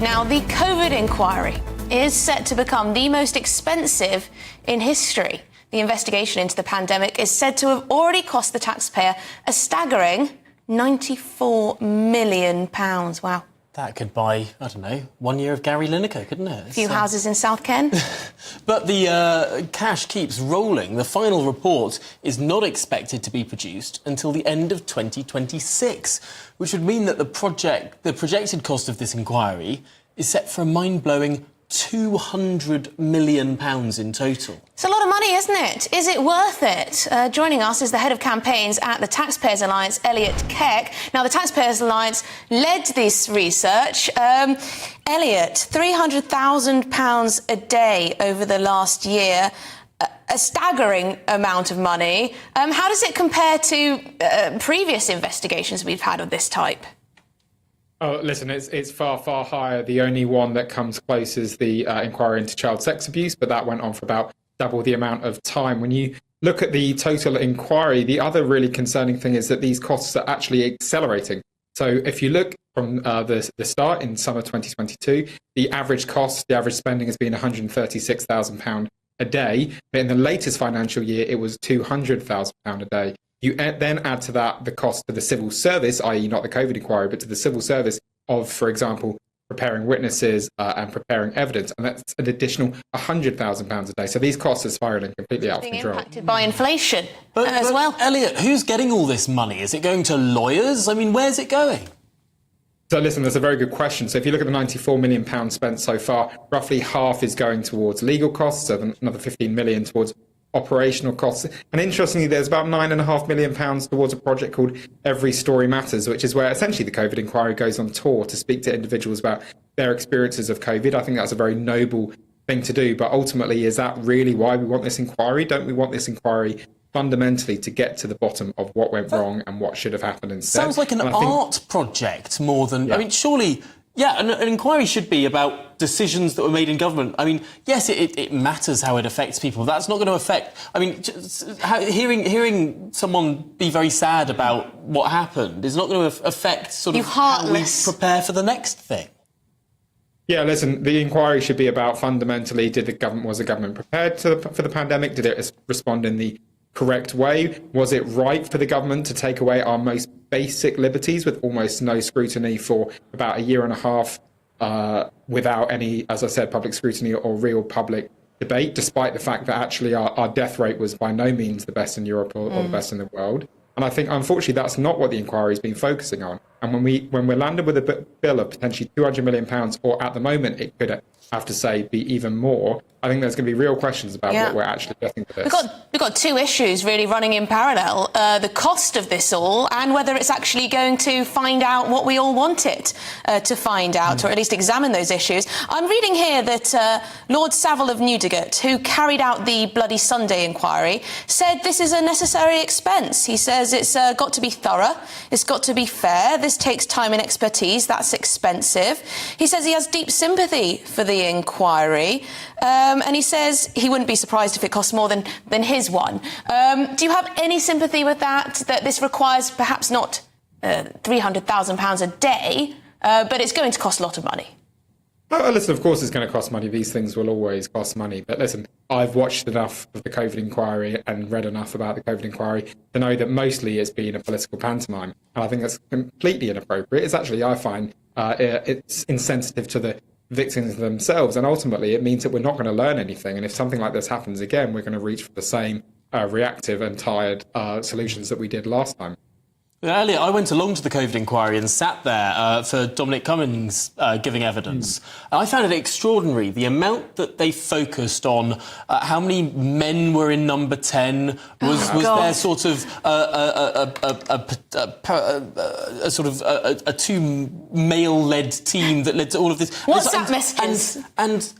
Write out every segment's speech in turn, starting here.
Now, the COVID inquiry is set to become the most expensive in history. The investigation into the pandemic is said to have already cost the taxpayer a staggering £94 million. Wow. That could buy, I don't know, 1 year of Gary Lineker, couldn't it? A few houses in South Ken. But the cash keeps rolling. The final report is not expected to be produced until the end of 2026, which would mean that the projected cost of this inquiry is set for a mind-blowing £200 million in total. It's a lot of money, isn't it? Is it worth it? Joining us is the head of campaigns at the Taxpayers Alliance, Elliot Keck. Now, the Taxpayers Alliance led this research. Elliot, £300,000 a day over the last year, a staggering amount of money. How does it compare to previous investigations we've had of this type? Oh, listen, it's far, far higher. The only one that comes close is the inquiry into child sex abuse, but that went on for about double the amount of time. When you look at the total inquiry, the other really concerning thing is that these costs are actually accelerating. So if you look from the start in summer 2022, the average cost, the average spending has been £136,000 a day. But in the latest financial year, it was £200,000 a day. You then add to that the cost to the civil service, i.e. not the COVID inquiry, but to the civil service of, for example, preparing witnesses and preparing evidence, and that's an additional £100,000 a day. So these costs are spiralling completely out of control. Impacted by inflation but well. Elliot, who's getting all this money? Is it going to lawyers? I mean, where's it going? So listen, that's a very good question. So if you look at the £94 million spent so far, roughly half is going towards legal costs, so another £15 million towards operational costs. And interestingly, there's about £9.5 million towards a project called Every Story Matters, which is where essentially the COVID inquiry goes on tour to speak to individuals about their experiences of COVID. I think that's a very noble thing to do. But ultimately, is that really why we want this inquiry? Don't we want this inquiry fundamentally to get to the bottom of what went wrong and what should have happened instead? Sounds like an art project more than... Yeah. I mean, surely... Yeah, an inquiry should be about decisions that were made in government. I mean, yes, it matters how it affects people. That's not going to affect... I mean, hearing someone be very sad about what happened is not going to affect sort of how we prepare for the next thing. Yeah, listen, the inquiry should be about fundamentally, was the government prepared for the pandemic? Did it respond in the correct way? Was it right for the government to take away our most basic liberties with almost no scrutiny for about a year and a half without any, as I said, public scrutiny or real public debate, despite the fact that actually our death rate was by no means the best in Europe or the best in the world? And I think, unfortunately, that's not what the inquiry has been focusing on. And when we're landed with a bill of potentially £200 million, or at the moment it could have to say be even more, I think there's going to be real questions about what we're actually getting with this. We've got two issues really running in parallel. The cost of this all and whether it's actually going to find out what we all want it to find out, or at least examine those issues. I'm reading here that Lord Savile of Newdigate, who carried out the Bloody Sunday inquiry, said this is a necessary expense. He says it's got to be thorough, it's got to be fair, this takes time and expertise, that's expensive. He says he has deep sympathy for the inquiry. And he says he wouldn't be surprised if it costs more than his one. Do you have any sympathy with that this requires perhaps not £300,000 a day, but it's going to cost a lot of money? Oh, listen, of course it's going to cost money. These things will always cost money. But listen, I've watched enough of the COVID inquiry and read enough about the COVID inquiry to know that mostly it's been a political pantomime. And I think that's completely inappropriate. It's actually, I find, it's insensitive to the victims themselves, and ultimately it means that we're not going to learn anything, and if something like this happens again, we're going to reach for the same reactive and tired solutions that we did last time. Elliot, I went along to the COVID inquiry and sat there for Dominic Cummings giving evidence. And I found it extraordinary, the amount that they focused on how many men were in number 10, was there sort of a two male-led team that led to all of this. WhatsApp messages. And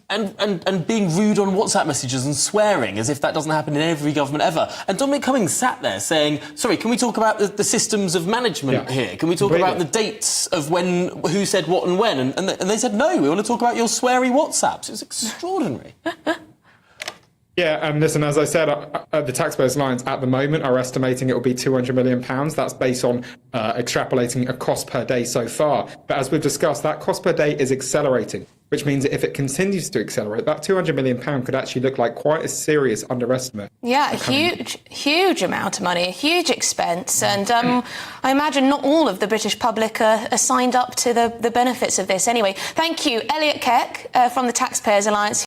being rude on WhatsApp messages and swearing as if that doesn't happen in every government ever. And Dominic Cummings sat there saying, sorry, can we talk about the systems of management here? Can we talk about the dates of who said what and when? And they said, no, we want to talk about your sweary WhatsApps. It was extraordinary. Yeah, and listen, as I said, the Taxpayers Alliance at the moment are estimating it will be £200 million. That's based on extrapolating a cost per day so far. But as we've discussed, that cost per day is accelerating, which means that if it continues to accelerate, that £200 million could actually look like quite a serious underestimate. Yeah, a huge amount of money, a huge expense. And I imagine not all of the British public are signed up to the benefits of this. Anyway, thank you, Elliot Keck from the Taxpayers Alliance.